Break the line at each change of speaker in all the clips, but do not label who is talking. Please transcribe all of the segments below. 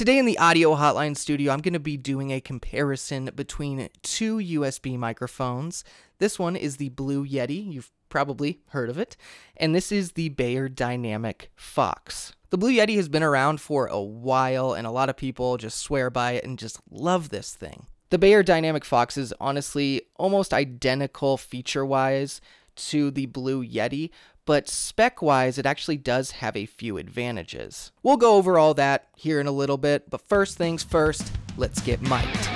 Today in the Audio Hotline Studio, I'm going to be doing a comparison between two USB microphones. This one is the Blue Yeti, you've probably heard of it, and this is the Beyerdynamic Fox. The Blue Yeti has been around for a while, and a lot of people just swear by it and just love this thing. The Beyerdynamic Fox is honestly almost identical feature-wise to the Blue Yeti, but spec-wise, it actually does have a few advantages. We'll go over all that here in a little bit, but first things first, let's get mic'd.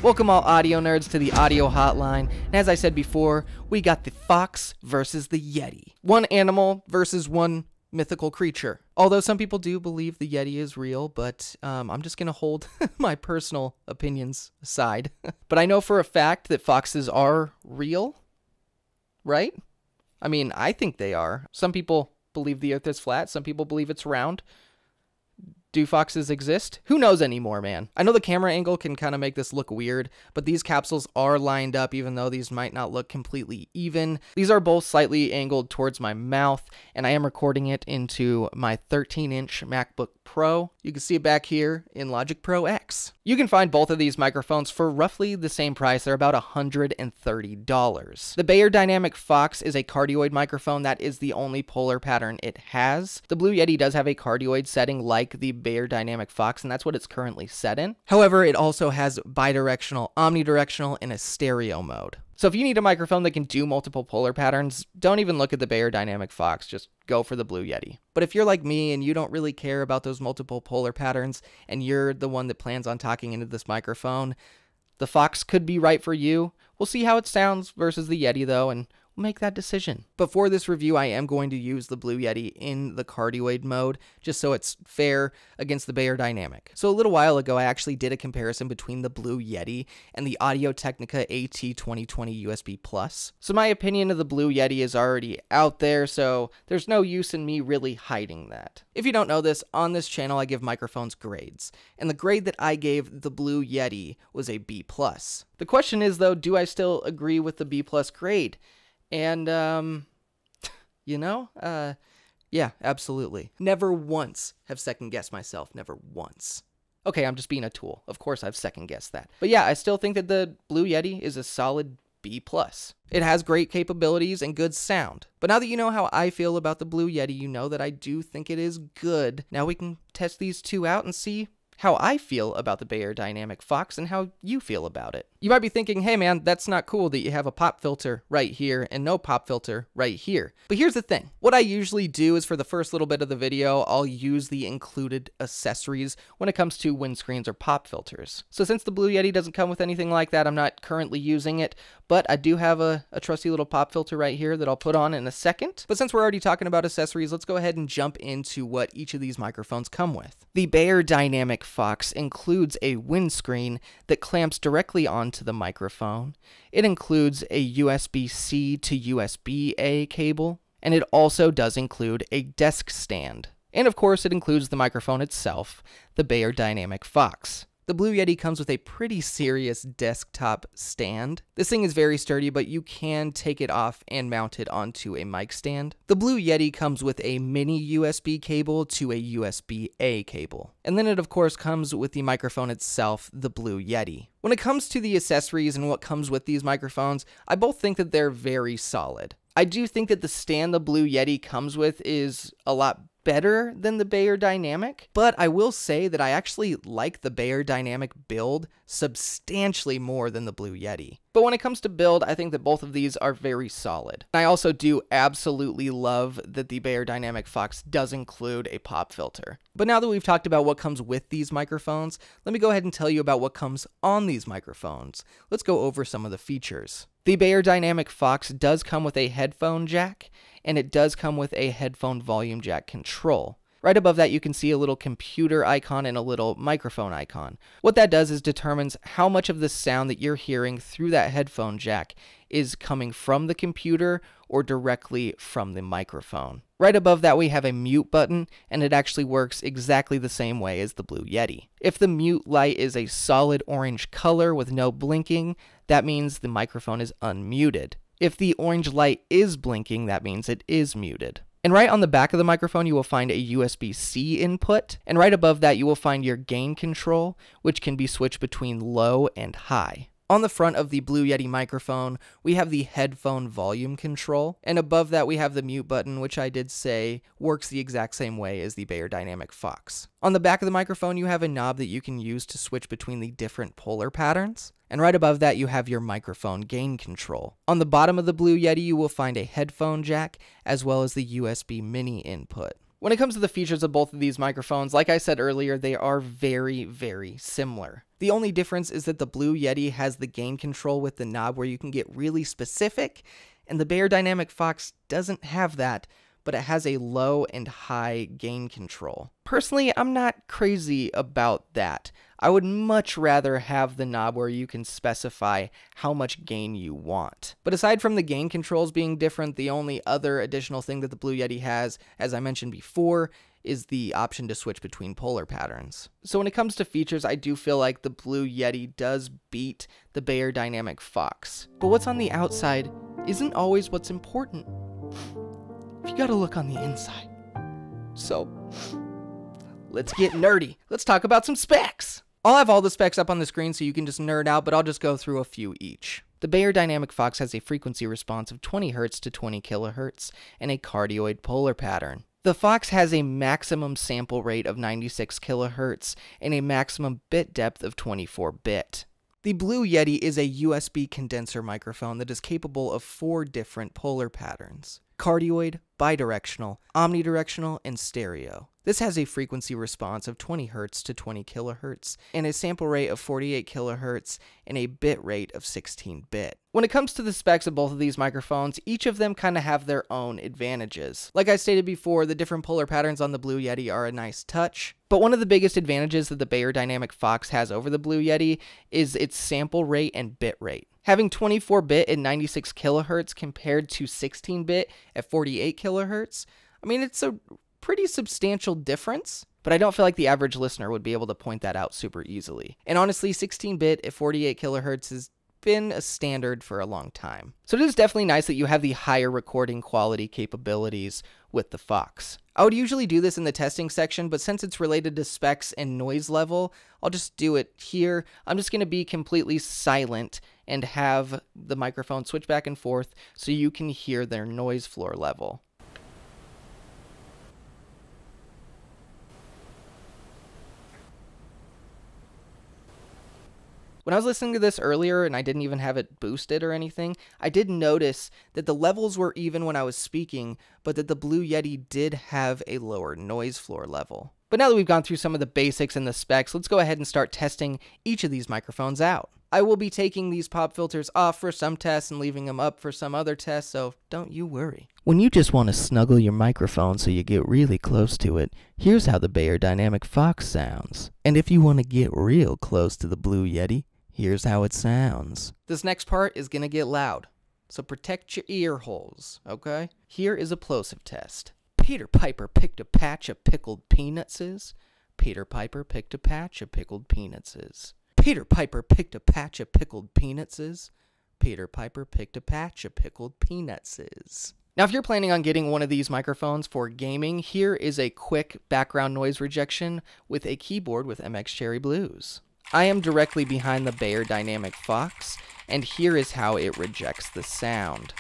Welcome all audio nerds to the Audio Hotline, and as I said before, we got the Fox versus the Yeti. One animal versus one mythical creature. Although some people do believe the Yeti is real, but I'm just going to hold my personal opinions aside. But I know for a fact that foxes are real, right? I mean, I think they are. Some people believe the earth is flat, some people believe it's round. Do foxes exist? Who knows anymore, man? I know the camera angle can kind of make this look weird, but these capsules are lined up even though these might not look completely even. These are both slightly angled towards my mouth, and I am recording it into my 13-inch MacBook Pro. You can see it back here in Logic Pro X. You can find both of these microphones for roughly the same price. They're about $130. The Beyerdynamic Fox is a cardioid microphone. That is the only polar pattern it has. The Blue Yeti does have a cardioid setting like the Beyerdynamic Fox, and that's what it's currently set in. However, it also has bidirectional, omnidirectional, and a stereo mode. So if you need a microphone that can do multiple polar patterns, don't even look at the Beyerdynamic Fox, just go for the Blue Yeti. But if you're like me and you don't really care about those multiple polar patterns, and you're the one that plans on talking into this microphone, the Fox could be right for you. We'll see how it sounds versus the Yeti though, and we'll make that decision. But for this review, I am going to use the Blue Yeti in the cardioid mode, just so it's fair against the Beyerdynamic. So a little while ago, I actually did a comparison between the Blue Yeti and the Techinca AT2020usb. So my opinion of the Blue Yeti is already out there, so there's no use in me really hiding that. If you don't know this, on this channel I give microphones grades, and the grade that I gave the Blue Yeti was a B+. The question is though, do I still agree with the B+ grade? And, yeah, absolutely. Never once have second-guessed myself. Never once. Okay, I'm just being a tool. Of course I've second-guessed that. But yeah, I still think that the Blue Yeti is a solid B+. It has great capabilities and good sound. But now that you know how I feel about the Blue Yeti, you know that I do think it is good. Now we can test these two out and see how I feel about the Beyerdynamic Fox and how you feel about it. You might be thinking, hey man, that's not cool that you have a pop filter right here and no pop filter right here. But here's the thing. What I usually do is for the first little bit of the video, I'll use the included accessories when it comes to windscreens or pop filters. So since the Blue Yeti doesn't come with anything like that, I'm not currently using it, but I do have a trusty little pop filter right here that I'll put on in a second. But since we're already talking about accessories, let's go ahead and jump into what each of these microphones come with. The Beyerdynamic Fox includes a windscreen that clamps directly onto the microphone. It includes a USB-C to USB-A cable, and it also does include a desk stand. And of course, it includes the microphone itself, the Beyerdynamic Fox. The Blue Yeti comes with a pretty serious desktop stand. This thing is very sturdy, but you can take it off and mount it onto a mic stand. The Blue Yeti comes with a mini USB cable to a USB-A cable. And then it of course comes with the microphone itself, the Blue Yeti. When it comes to the accessories and what comes with these microphones, I both think that they're very solid. I do think that the stand the Blue Yeti comes with is a lot better than the Beyerdynamic, but I will say that I actually like the Beyerdynamic build substantially more than the Blue Yeti. But when it comes to build, I think that both of these are very solid. I also do absolutely love that the Beyerdynamic Fox does include a pop filter. But now that we've talked about what comes with these microphones, let me go ahead and tell you about what comes on these microphones. Let's go over some of the features. The Beyerdynamic Fox does come with a headphone jack, and it does come with a headphone volume jack control. Right above that, you can see a little computer icon and a little microphone icon. What that does is determines how much of the sound that you're hearing through that headphone jack is coming from the computer or directly from the microphone. Right above that, we have a mute button, and it actually works exactly the same way as the Blue Yeti. If the mute light is a solid orange color with no blinking, that means the microphone is unmuted. If the orange light is blinking, that means it is muted. And right on the back of the microphone, you will find a USB-C input, and right above that, you will find your gain control, which can be switched between low and high. On the front of the Blue Yeti microphone, we have the headphone volume control, and above that we have the mute button, which I did say works the exact same way as the Beyerdynamic Fox. On the back of the microphone, you have a knob that you can use to switch between the different polar patterns, and right above that you have your microphone gain control. On the bottom of the Blue Yeti, you will find a headphone jack, as well as the USB mini input. When it comes to the features of both of these microphones, like I said earlier, they are very, very similar. The only difference is that the Blue Yeti has the gain control with the knob where you can get really specific, and the Beyerdynamic Fox doesn't have that, but it has a low and high gain control. Personally, I'm not crazy about that. I would much rather have the knob where you can specify how much gain you want. But aside from the gain controls being different, the only other additional thing that the Blue Yeti has, as I mentioned before, is the option to switch between polar patterns. So when it comes to features, I do feel like the Blue Yeti does beat the Beyerdynamic Fox. But what's on the outside isn't always what's important. You gotta look on the inside. So, let's get nerdy. Let's talk about some specs. I'll have all the specs up on the screen so you can just nerd out, but I'll just go through a few each. The Beyerdynamic Fox has a frequency response of 20 Hz to 20 kHz and a cardioid polar pattern. The Fox has a maximum sample rate of 96 kHz and a maximum bit depth of 24 bit. The Blue Yeti is a USB condenser microphone that is capable of 4 different polar patterns: cardioid, bidirectional, omnidirectional, and stereo. This has a frequency response of 20 Hz to 20 kHz and a sample rate of 48 kHz and a bit rate of 16 bit. When it comes to the specs of both of these microphones, each of them kind of have their own advantages. Like I stated before, the different polar patterns on the Blue Yeti are a nice touch, but one of the biggest advantages that the Beyerdynamic Fox has over the Blue Yeti is its sample rate and bit rate. Having 24-bit at 96 kHz compared to 16-bit at 48 kHz, I mean, it's a pretty substantial difference, but I don't feel like the average listener would be able to point that out super easily. And honestly, 16-bit at 48 kHz has been a standard for a long time. So it is definitely nice that you have the higher recording quality capabilities with the Fox. I would usually do this in the testing section, but since it's related to specs and noise level, I'll just do it here. I'm just going to be completely silent and have the microphone switch back and forth so you can hear their noise floor level. When I was listening to this earlier and I didn't even have it boosted or anything, I did notice that the levels were even when I was speaking, but that the Blue Yeti did have a lower noise floor level. But now that we've gone through some of the basics and the specs, let's go ahead and start testing each of these microphones out. I will be taking these pop filters off for some tests and leaving them up for some other tests, so don't you worry. When you just want to snuggle your microphone so you get really close to it, here's how the Beyerdynamic Fox sounds. And if you want to get real close to the Blue Yeti, here's how it sounds. This next part is gonna get loud, so protect your ear holes, okay? Here is a plosive test. Peter Piper picked a patch of pickled peanutses. Peter Piper picked a patch of pickled peanutses. Peter Piper picked a patch of pickled peanutses. Peter Piper picked a patch of pickled peanutses. Now, if you're planning on getting one of these microphones for gaming, here is a quick background noise rejection with a keyboard with MX Cherry Blues. I am directly behind the Beyerdynamic Fox, and here is how it rejects the sound.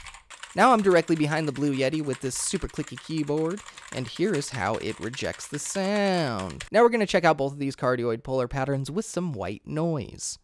Now I'm directly behind the Blue Yeti with this super clicky keyboard, and here is how it rejects the sound. Now we're going to check out both of these cardioid polar patterns with some white noise.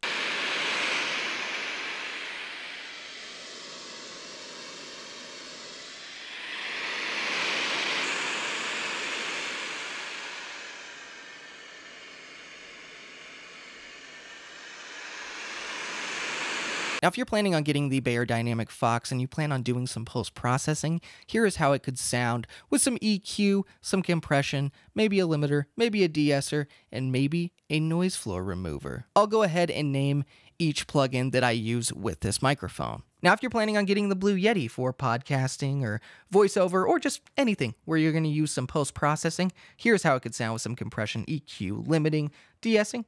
Now, if you're planning on getting the Beyerdynamic Fox and you plan on doing some post-processing, here is how it could sound with some EQ, some compression, maybe a limiter, maybe a de-esser, and maybe a noise floor remover. I'll go ahead and name each plugin that I use with this microphone. Now, if you're planning on getting the Blue Yeti for podcasting or voiceover or just anything where you're going to use some post-processing, here's how it could sound with some compression, EQ, limiting, de-essing,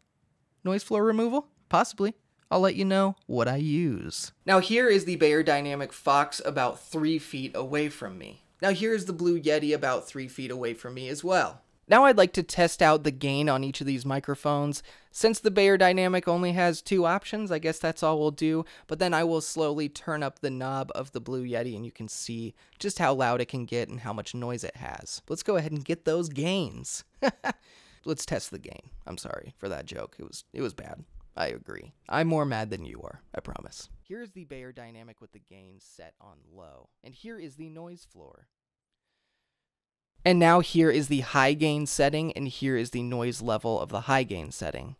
noise floor removal, possibly. I'll let you know what I use. Now here is the Beyerdynamic Fox about 3 feet away from me. Now here's the Blue Yeti about 3 feet away from me as well. Now I'd like to test out the gain on each of these microphones. Since the Beyerdynamic only has 2 options, I guess that's all we'll do, but then I will slowly turn up the knob of the Blue Yeti and you can see just how loud it can get and how much noise it has. Let's go ahead and get those gains. Let's test the gain. I'm sorry for that joke. It was bad. I agree. I'm more mad than you are, I promise. Here's the Beyerdynamic with the gain set on low, and here is the noise floor. And now here is the high gain setting, and here is the noise level of the high gain setting.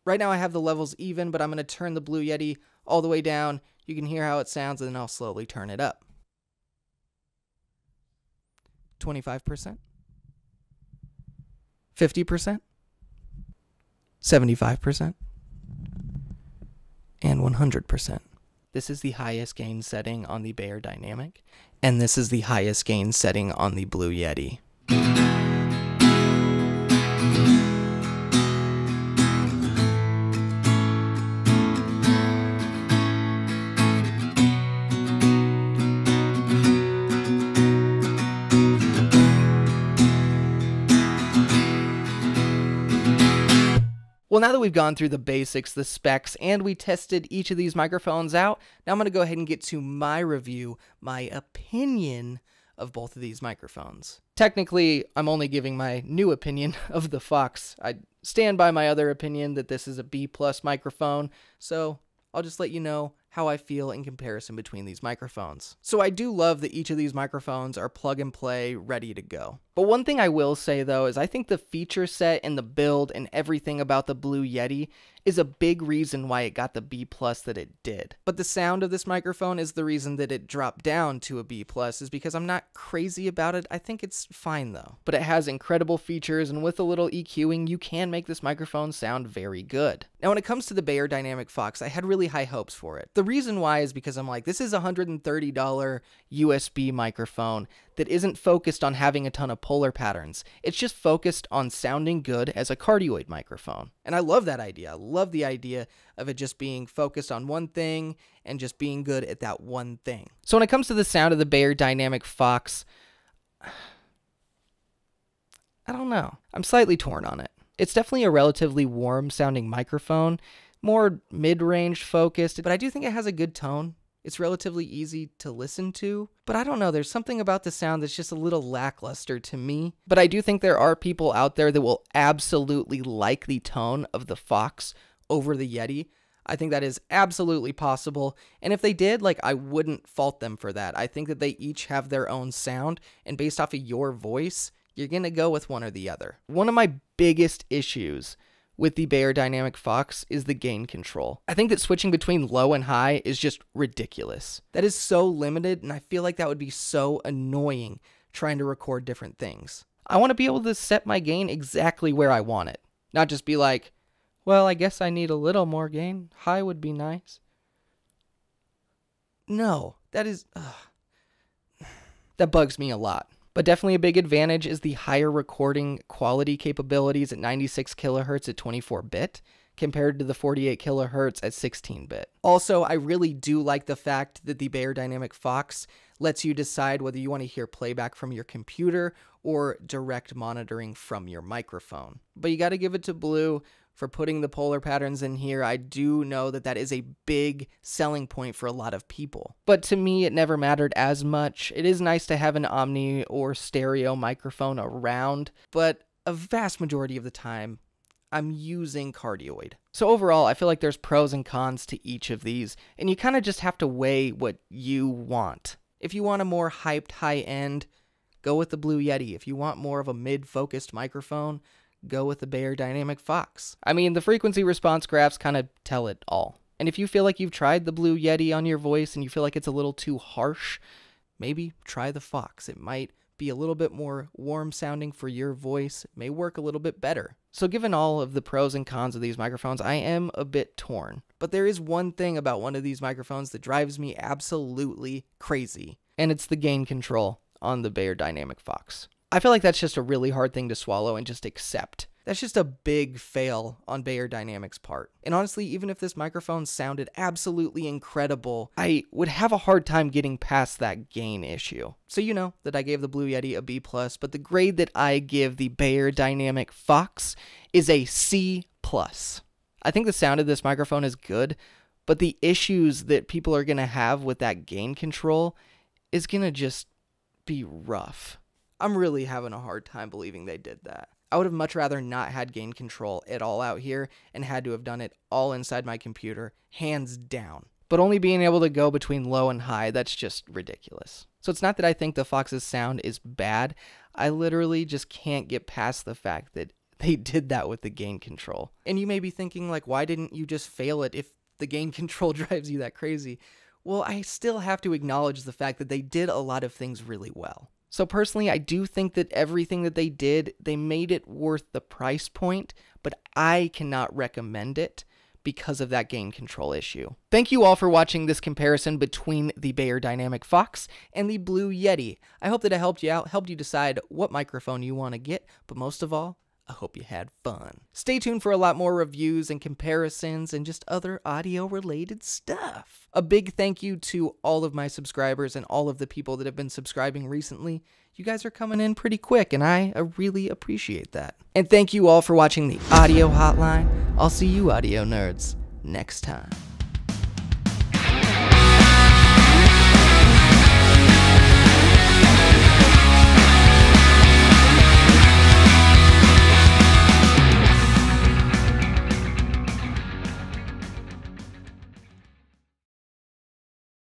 Right now I have the levels even, but I'm going to turn the Blue Yeti all the way down. You can hear how it sounds, and then I'll slowly turn it up. 25%. 50%. 75%. And 100%. This is the highest gain setting on the Beyerdynamic, and this is the highest gain setting on the Blue Yeti. Well, now that we've gone through the basics, the specs, and we tested each of these microphones out, now I'm going to go ahead and get to my review, my opinion of both of these microphones. Technically, I'm only giving my new opinion of the Fox. I stand by my other opinion that this is a B+ microphone, so I'll just let you know how I feel in comparison between these microphones. So I do love that each of these microphones are plug and play, ready to go. But one thing I will say though is I think the feature set and the build and everything about the Blue Yeti is a big reason why it got the B+ that it did. But the sound of this microphone is the reason that it dropped down to a B+, is because I'm not crazy about it. I think it's fine though. But it has incredible features, and with a little EQing, you can make this microphone sound very good. Now when it comes to the Beyerdynamic Fox, I had really high hopes for it. The reason why is because I'm like, this is a $130 USB microphone that isn't focused on having a ton of polar patterns. It's just focused on sounding good as a cardioid microphone. And I love that idea. I love the idea of it just being focused on one thing and just being good at that one thing. So when it comes to the sound of the Beyerdynamic Fox, I don't know. I'm slightly torn on it. It's definitely a relatively warm sounding microphone, more mid-range focused, but I do think it has a good tone. It's relatively easy to listen to, but I don't know, there's something about the sound that's just a little lackluster to me. But I do think there are people out there that will absolutely like the tone of the Fox over the Yeti. I think that is absolutely possible, and if they did, like, I wouldn't fault them for that. I think that they each have their own sound, and based off of your voice, you're gonna go with one or the other. One of my biggest issues with the Beyerdynamic Fox is the gain control. I think that switching between low and high is just ridiculous. That is so limited, and I feel like that would be so annoying trying to record different things. I want to be able to set my gain exactly where I want it, not just be like, well, I guess I need a little more gain. High would be nice. No, that is, that bugs me a lot. But definitely a big advantage is the higher recording quality capabilities at 96 kilohertz at 24-bit compared to the 48 kilohertz at 16-bit. Also, I really do like the fact that the Beyerdynamic Fox lets you decide whether you want to hear playback from your computer or direct monitoring from your microphone. But you got to give it to Blue for putting the polar patterns in here. I do know that that is a big selling point for a lot of people. But to me, it never mattered as much. It is nice to have an omni or stereo microphone around, but a vast majority of the time, I'm using cardioid. So overall, I feel like there's pros and cons to each of these, and you kind of just have to weigh what you want. If you want a more hyped high-end, go with the Blue Yeti. If you want more of a mid-focused microphone, go with the Beyerdynamic Fox. I mean, the frequency response graphs kind of tell it all. And if you feel like you've tried the Blue Yeti on your voice and you feel like it's a little too harsh, maybe try the Fox. It might be a little bit more warm sounding for your voice. It may work a little bit better. So given all of the pros and cons of these microphones, I am a bit torn. But there is one thing about one of these microphones that drives me absolutely crazy, and it's the gain control on the Beyerdynamic Fox. I feel like that's just a really hard thing to swallow and just accept. That's just a big fail on Beyerdynamic's part. And honestly, even if this microphone sounded absolutely incredible, I would have a hard time getting past that gain issue. So you know that I gave the Blue Yeti a B+, but the grade that I give the Beyerdynamic Fox is a C+. I think the sound of this microphone is good, but the issues that people are going to have with that gain control is going to just be rough. I'm really having a hard time believing they did that. I would have much rather not had gain control at all out here and had to have done it all inside my computer, hands down. But only being able to go between low and high, that's just ridiculous. So it's not that I think the Fox's sound is bad. I literally just can't get past the fact that they did that with the gain control. And you may be thinking, like, why didn't you just fail it if the gain control drives you that crazy? Well, I still have to acknowledge the fact that they did a lot of things really well. So personally, I do think that everything that they did, they made it worth the price point, but I cannot recommend it because of that gain control issue. Thank you all for watching this comparison between the Beyerdynamic Fox and the Blue Yeti. I hope that it helped you out, helped you decide what microphone you want to get, but most of all, I hope you had fun. Stay tuned for a lot more reviews and comparisons and just other audio-related stuff. A big thank you to all of my subscribers and all of the people that have been subscribing recently. You guys are coming in pretty quick, and I really appreciate that. And thank you all for watching the Audio Hotline. I'll see you audio nerds next time.